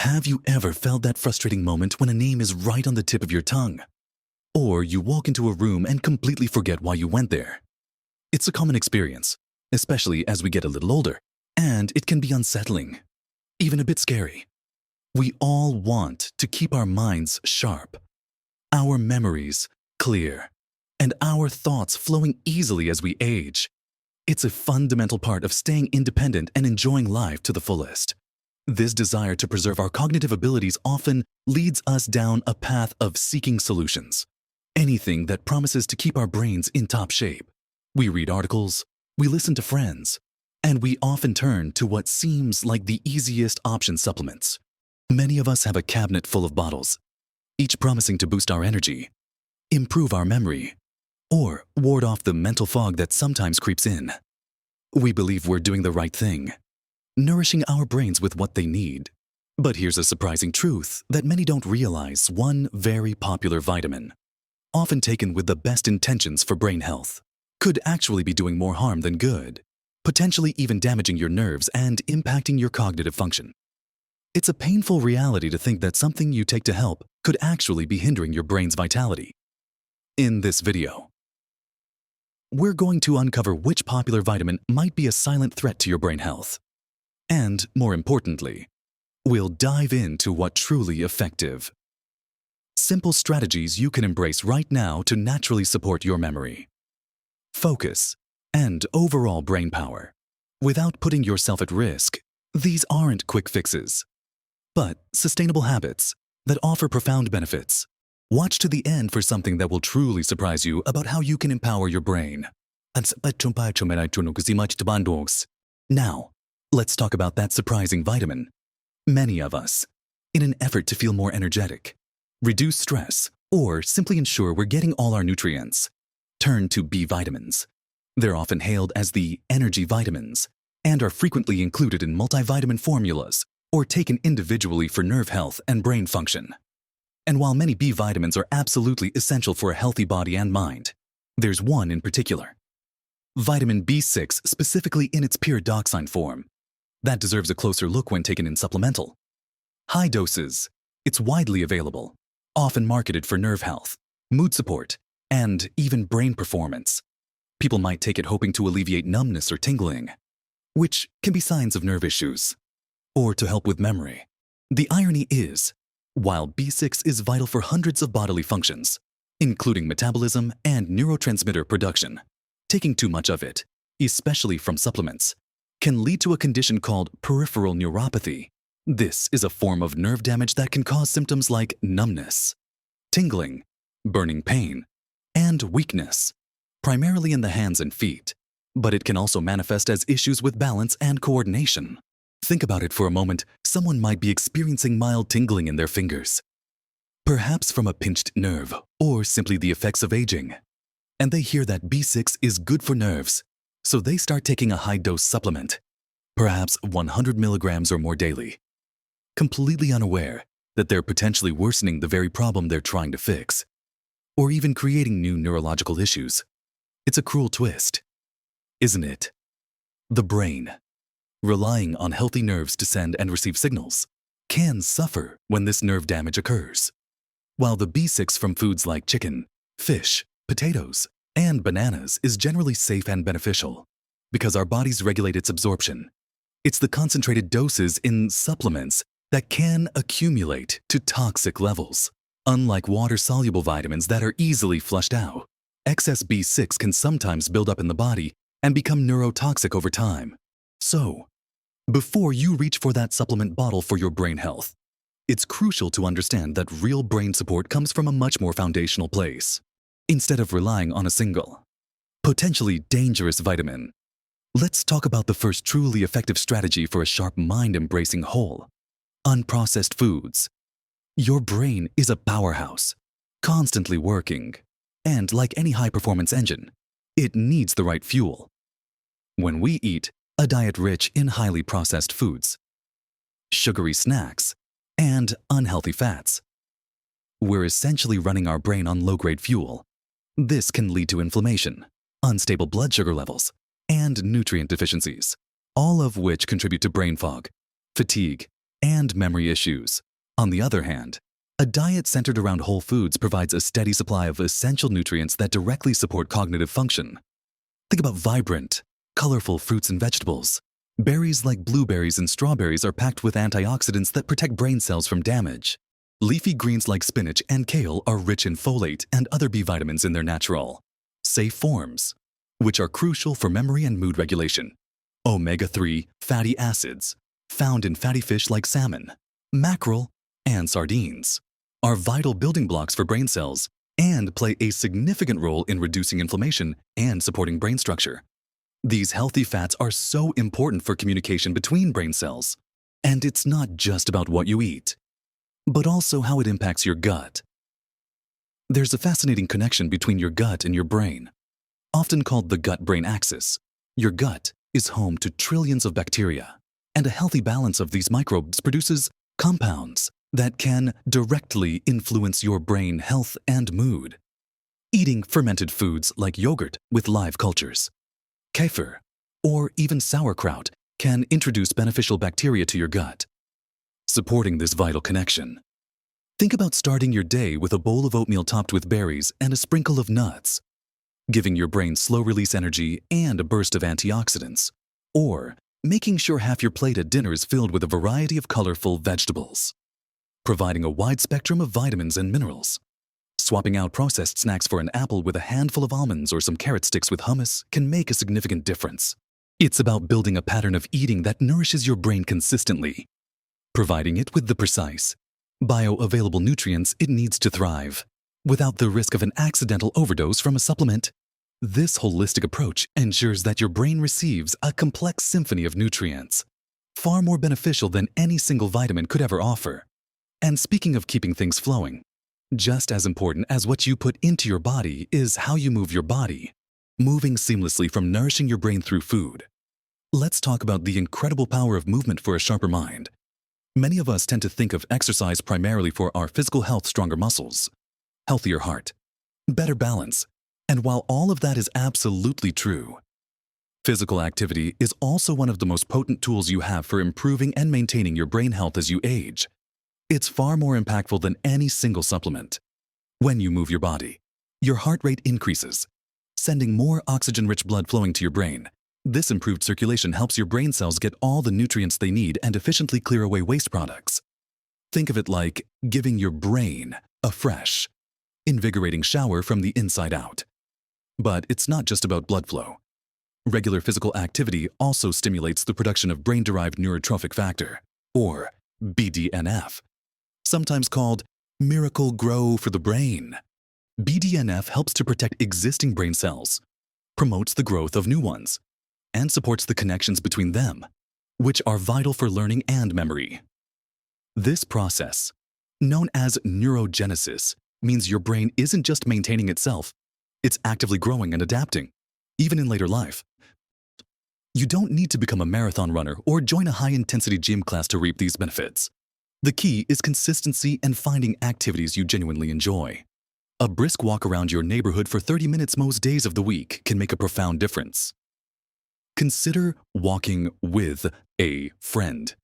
Have you ever felt that frustrating moment when a name is right on the tip of your tongue? Or you walk into a room and completely forget why you went there? It's a common experience, especially as we get a little older, and it can be unsettling, even a bit scary. We all want to keep our minds sharp, our memories clear, and our thoughts flowing easily as we age. It's a fundamental part of staying independent and enjoying life to the fullest. This desire to preserve our cognitive abilities often leads us down a path of seeking solutions. Anything that promises to keep our brains in top shape. We read articles, we listen to friends, and we often turn to what seems like the easiest option: supplements. Many of us have a cabinet full of bottles, each promising to boost our energy, improve our memory, or ward off the mental fog that sometimes creeps in. We believe we're doing the right thing, nourishing our brains with what they need. But here's a surprising truth that many don't realize: one very popular vitamin, often taken with the best intentions for brain health, could actually be doing more harm than good, potentially even damaging your nerves and impacting your cognitive function. It's a painful reality to think that something you take to help could actually be hindering your brain's vitality. In this video, we're going to uncover which popular vitamin might be a silent threat to your brain health. And, more importantly, we'll dive into what truly effective, simple strategies you can embrace right now to naturally support your memory, focus, and overall brain power, without putting yourself at risk. These aren't quick fixes, but sustainable habits that offer profound benefits. Watch to the end for something that will truly surprise you about how you can empower your brain. Now, let's talk about that surprising vitamin. Many of us, in an effort to feel more energetic, reduce stress, or simply ensure we're getting all our nutrients, turn to B vitamins. They're often hailed as the energy vitamins and are frequently included in multivitamin formulas or taken individually for nerve health and brain function. And while many B vitamins are absolutely essential for a healthy body and mind, there's one in particular, vitamin B6, specifically in its pyridoxine form, that deserves a closer look when taken in supplemental. High doses. It's widely available, often marketed for nerve health, mood support, and even brain performance. People might take it hoping to alleviate numbness or tingling, which can be signs of nerve issues, or to help with memory. The irony is, while B6 is vital for hundreds of bodily functions, including metabolism and neurotransmitter production, taking too much of it, especially from supplements, can lead to a condition called peripheral neuropathy. This is a form of nerve damage that can cause symptoms like numbness, tingling, burning pain, and weakness, primarily in the hands and feet, but it can also manifest as issues with balance and coordination. Think about it for a moment. Someone might be experiencing mild tingling in their fingers, perhaps from a pinched nerve or simply the effects of aging. And they hear that B6 is good for nerves, so they start taking a high-dose supplement, perhaps 100 milligrams or more daily, completely unaware that they're potentially worsening the very problem they're trying to fix, or even creating new neurological issues. It's a cruel twist, isn't it? The brain, relying on healthy nerves to send and receive signals, can suffer when this nerve damage occurs. While the B6 from foods like chicken, fish, potatoes, and bananas is generally safe and beneficial because our bodies regulate its absorption, it's the concentrated doses in supplements that can accumulate to toxic levels. Unlike water-soluble vitamins that are easily flushed out, excess B6 can sometimes build up in the body and become neurotoxic over time. So, before you reach for that supplement bottle for your brain health, it's crucial to understand that real brain support comes from a much more foundational place. Instead of relying on a single, potentially dangerous vitamin, let's talk about the first truly effective strategy for a sharp mind embracing whole, unprocessed foods. Your brain is a powerhouse, constantly working, and like any high-performance engine, it needs the right fuel. When we eat a diet rich in highly processed foods, sugary snacks, and unhealthy fats, we're essentially running our brain on low-grade fuel. This can lead to inflammation, unstable blood sugar levels, and nutrient deficiencies, all of which contribute to brain fog, fatigue, and memory issues. On the other hand, a diet centered around whole foods provides a steady supply of essential nutrients that directly support cognitive function. Think about vibrant, colorful fruits and vegetables. Berries like blueberries and strawberries are packed with antioxidants that protect brain cells from damage. Leafy greens like spinach and kale are rich in folate and other B vitamins in their natural, safe forms, which are crucial for memory and mood regulation. Omega-3 fatty acids, found in fatty fish like salmon, mackerel, and sardines, are vital building blocks for brain cells and play a significant role in reducing inflammation and supporting brain structure. These healthy fats are so important for communication between brain cells. And it's not just about what you eat, but also how it impacts your gut. There's a fascinating connection between your gut and your brain, often called the gut-brain axis. Your gut is home to trillions of bacteria, and a healthy balance of these microbes produces compounds that can directly influence your brain health and mood. Eating fermented foods like yogurt with live cultures, kefir, or even sauerkraut can introduce beneficial bacteria to your gut, supporting this vital connection. Think about starting your day with a bowl of oatmeal topped with berries and a sprinkle of nuts, giving your brain slow-release energy and a burst of antioxidants, or making sure half your plate at dinner is filled with a variety of colorful vegetables, providing a wide spectrum of vitamins and minerals. Swapping out processed snacks for an apple with a handful of almonds or some carrot sticks with hummus can make a significant difference. It's about building a pattern of eating that nourishes your brain consistently, providing it with the precise, bioavailable nutrients it needs to thrive, without the risk of an accidental overdose from a supplement. This holistic approach ensures that your brain receives a complex symphony of nutrients, far more beneficial than any single vitamin could ever offer. And speaking of keeping things flowing, just as important as what you put into your body is how you move your body, moving seamlessly from nourishing your brain through food. Let's talk about the incredible power of movement for a sharper mind. Many of us tend to think of exercise primarily for our physical health, stronger muscles, healthier heart, better balance, and while all of that is absolutely true, physical activity is also one of the most potent tools you have for improving and maintaining your brain health as you age. It's far more impactful than any single supplement. When you move your body, your heart rate increases, sending more oxygen-rich blood flowing to your brain. This improved circulation helps your brain cells get all the nutrients they need and efficiently clear away waste products. Think of it like giving your brain a fresh, invigorating shower from the inside out. But it's not just about blood flow. Regular physical activity also stimulates the production of brain-derived neurotrophic factor, or BDNF, sometimes called miracle grow for the brain. BDNF helps to protect existing brain cells, promotes the growth of new ones, and supports the connections between them, which are vital for learning and memory. This process, known as neurogenesis, means your brain isn't just maintaining itself, it's actively growing and adapting, even in later life. You don't need to become a marathon runner or join a high-intensity gym class to reap these benefits. The key is consistency and finding activities you genuinely enjoy. A brisk walk around your neighborhood for 30 minutes most days of the week can make a profound difference. Consider walking with a friend.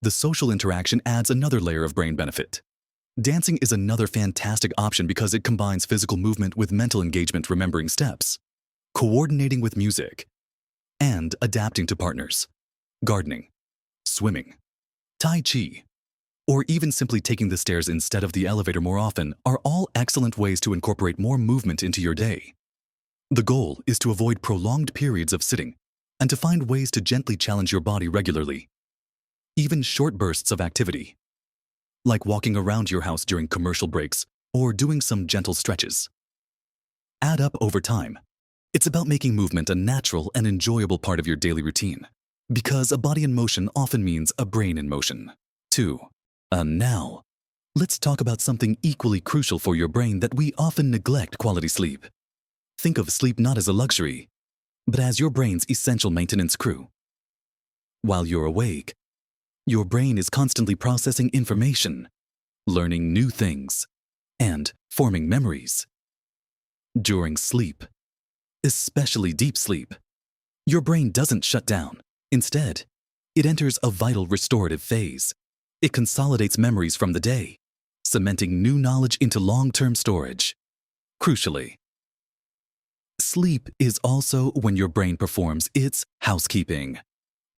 The social interaction adds another layer of brain benefit. Dancing is another fantastic option because it combines physical movement with mental engagement, remembering steps, coordinating with music, and adapting to partners. Gardening, swimming, Tai Chi, or even simply taking the stairs instead of the elevator more often are all excellent ways to incorporate more movement into your day. The goal is to avoid prolonged periods of sitting and to find ways to gently challenge your body regularly. Even short bursts of activity, like walking around your house during commercial breaks or doing some gentle stretches, add up over time. It's about making movement a natural and enjoyable part of your daily routine, because a body in motion often means a brain in motion, too. And now, let's talk about something equally crucial for your brain that we often neglect: quality sleep. Think of sleep not as a luxury, but as your brain's essential maintenance crew. While you're awake, your brain is constantly processing information, learning new things, and forming memories. During sleep, especially deep sleep, your brain doesn't shut down. Instead, it enters a vital restorative phase. It consolidates memories from the day, cementing new knowledge into long-term storage. Crucially, sleep is also when your brain performs its housekeeping.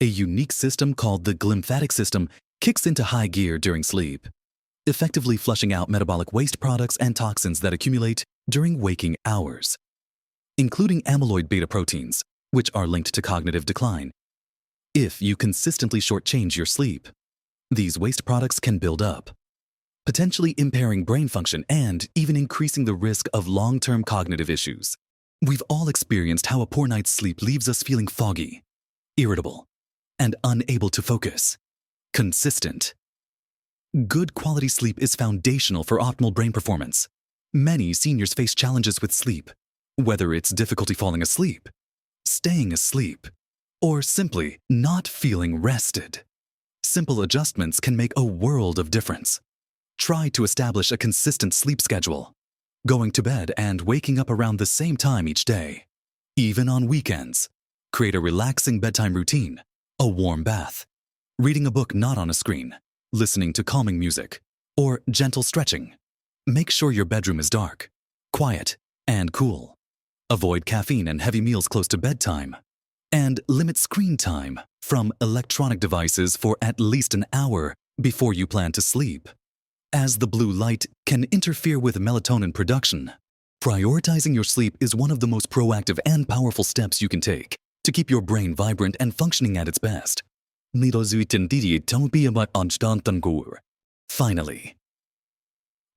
A unique system called the glymphatic system kicks into high gear during sleep, effectively flushing out metabolic waste products and toxins that accumulate during waking hours, including amyloid beta proteins, which are linked to cognitive decline. If you consistently shortchange your sleep, these waste products can build up, potentially impairing brain function and even increasing the risk of long-term cognitive issues. We've all experienced how a poor night's sleep leaves us feeling foggy, irritable, and unable to focus. Consistent. Good quality sleep is foundational for optimal brain performance. Many seniors face challenges with sleep, whether it's difficulty falling asleep, staying asleep, or simply not feeling rested. Simple adjustments can make a world of difference. Try to establish a consistent sleep schedule, going to bed and waking up around the same time each day. Even on weekends, create a relaxing bedtime routine, a warm bath, reading a book not on a screen, listening to calming music, or gentle stretching. Make sure your bedroom is dark, quiet, and cool. Avoid caffeine and heavy meals close to bedtime. And limit screen time from electronic devices for at least an hour before you plan to sleep, as the blue light can interfere with melatonin production. Prioritizing your sleep is one of the most proactive and powerful steps you can take to keep your brain vibrant and functioning at its best. Finally,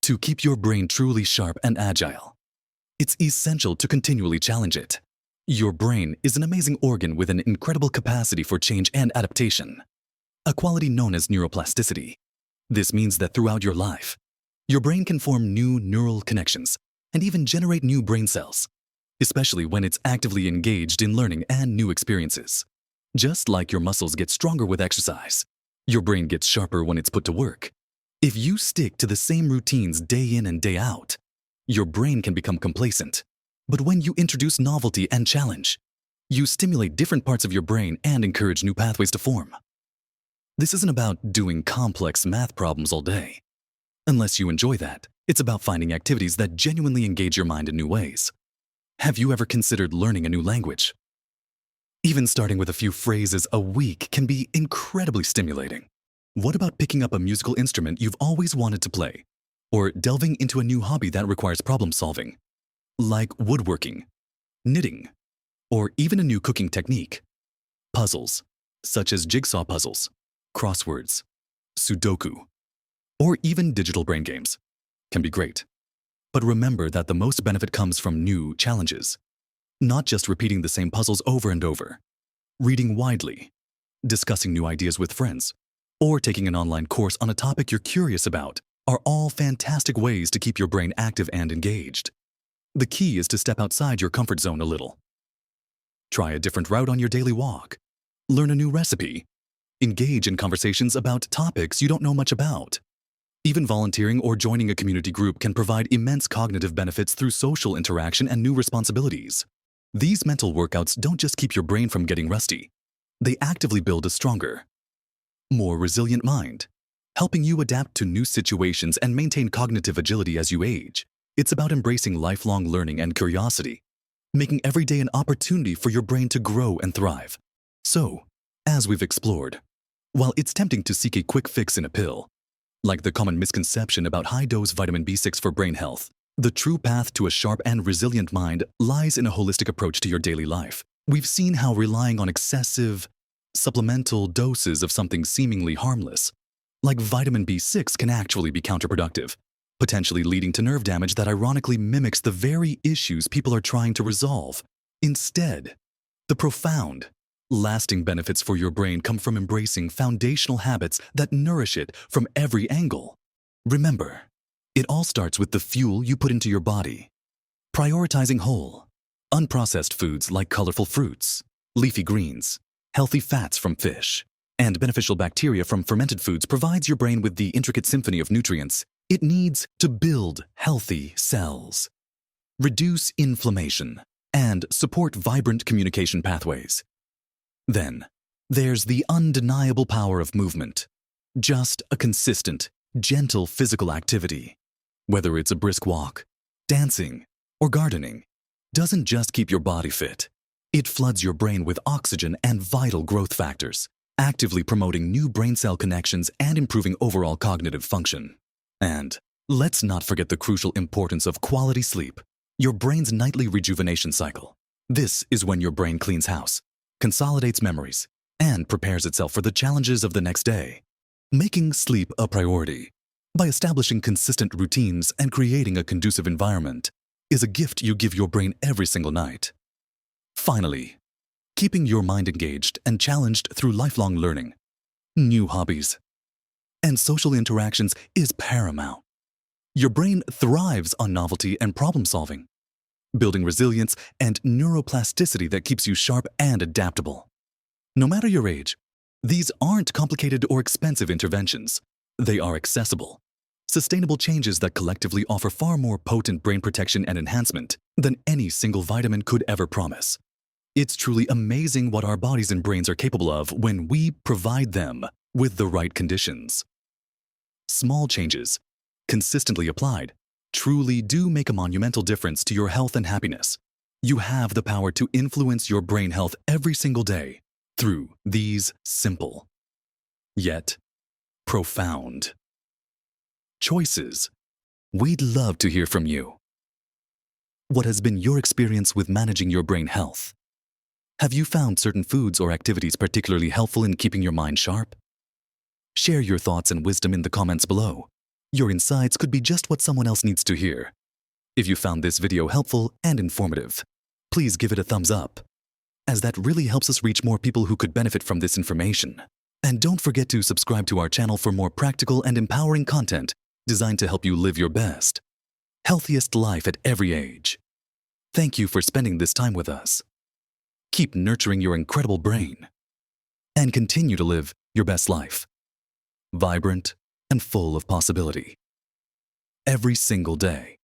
to keep your brain truly sharp and agile, it's essential to continually challenge it. Your brain is an amazing organ with an incredible capacity for change and adaptation, a quality known as neuroplasticity. This means that throughout your life, your brain can form new neural connections and even generate new brain cells, especially when it's actively engaged in learning and new experiences. Just like your muscles get stronger with exercise, your brain gets sharper when it's put to work. If you stick to the same routines day in and day out, your brain can become complacent. But when you introduce novelty and challenge, you stimulate different parts of your brain and encourage new pathways to form. This isn't about doing complex math problems all day. Unless you enjoy that, it's about finding activities that genuinely engage your mind in new ways. Have you ever considered learning a new language? Even starting with a few phrases a week can be incredibly stimulating. What about picking up a musical instrument you've always wanted to play? Or delving into a new hobby that requires problem solving, like woodworking, knitting, or even a new cooking technique? Puzzles, such as jigsaw puzzles, crosswords, Sudoku, or even digital brain games, can be great. But remember that the most benefit comes from new challenges, not just repeating the same puzzles over and over. Reading widely, discussing new ideas with friends, or taking an online course on a topic you're curious about are all fantastic ways to keep your brain active and engaged. The key is to step outside your comfort zone a little. Try a different route on your daily walk. Learn a new recipe. Engage in conversations about topics you don't know much about. Even volunteering or joining a community group can provide immense cognitive benefits through social interaction and new responsibilities. These mental workouts don't just keep your brain from getting rusty. They actively build a stronger, more resilient mind, helping you adapt to new situations and maintain cognitive agility as you age. It's about embracing lifelong learning and curiosity, making every day an opportunity for your brain to grow and thrive. So, as we've explored, while it's tempting to seek a quick fix in a pill, like the common misconception about high-dose vitamin B6 for brain health, the true path to a sharp and resilient mind lies in a holistic approach to your daily life. We've seen how relying on excessive, supplemental doses of something seemingly harmless, like vitamin B6, can actually be counterproductive, potentially leading to nerve damage that ironically mimics the very issues people are trying to resolve. Instead, the profound, lasting benefits for your brain come from embracing foundational habits that nourish it from every angle. Remember, it all starts with the fuel you put into your body. Prioritizing whole, unprocessed foods like colorful fruits, leafy greens, healthy fats from fish, and beneficial bacteria from fermented foods provides your brain with the intricate symphony of nutrients it needs to build healthy cells, reduce inflammation, and support vibrant communication pathways. Then, there's the undeniable power of movement. Just a consistent, gentle physical activity, whether it's a brisk walk, dancing, or gardening, doesn't just keep your body fit. It floods your brain with oxygen and vital growth factors, actively promoting new brain cell connections and improving overall cognitive function. And let's not forget the crucial importance of quality sleep, your brain's nightly rejuvenation cycle. This is when your brain cleans house, consolidates memories, and prepares itself for the challenges of the next day. Making sleep a priority by establishing consistent routines and creating a conducive environment is a gift you give your brain every single night. Finally, keeping your mind engaged and challenged through lifelong learning, new hobbies, and social interactions is paramount. Your brain thrives on novelty and problem solving, building resilience and neuroplasticity that keeps you sharp and adaptable. No matter your age, these aren't complicated or expensive interventions. They are accessible, sustainable changes that collectively offer far more potent brain protection and enhancement than any single vitamin could ever promise. It's truly amazing what our bodies and brains are capable of when we provide them with the right conditions. Small changes, consistently applied, truly do make a monumental difference to your health and happiness. You have the power to influence your brain health every single day through these simple, yet profound choices. We'd love to hear from you. What has been your experience with managing your brain health? Have you found certain foods or activities particularly helpful in keeping your mind sharp? Share your thoughts and wisdom in the comments below. Your insights could be just what someone else needs to hear. If you found this video helpful and informative, please give it a thumbs up, as that really helps us reach more people who could benefit from this information. And don't forget to subscribe to our channel for more practical and empowering content designed to help you live your best, healthiest life at every age. Thank you for spending this time with us. Keep nurturing your incredible brain and continue to live your best life, vibrant and full of possibility, every single day.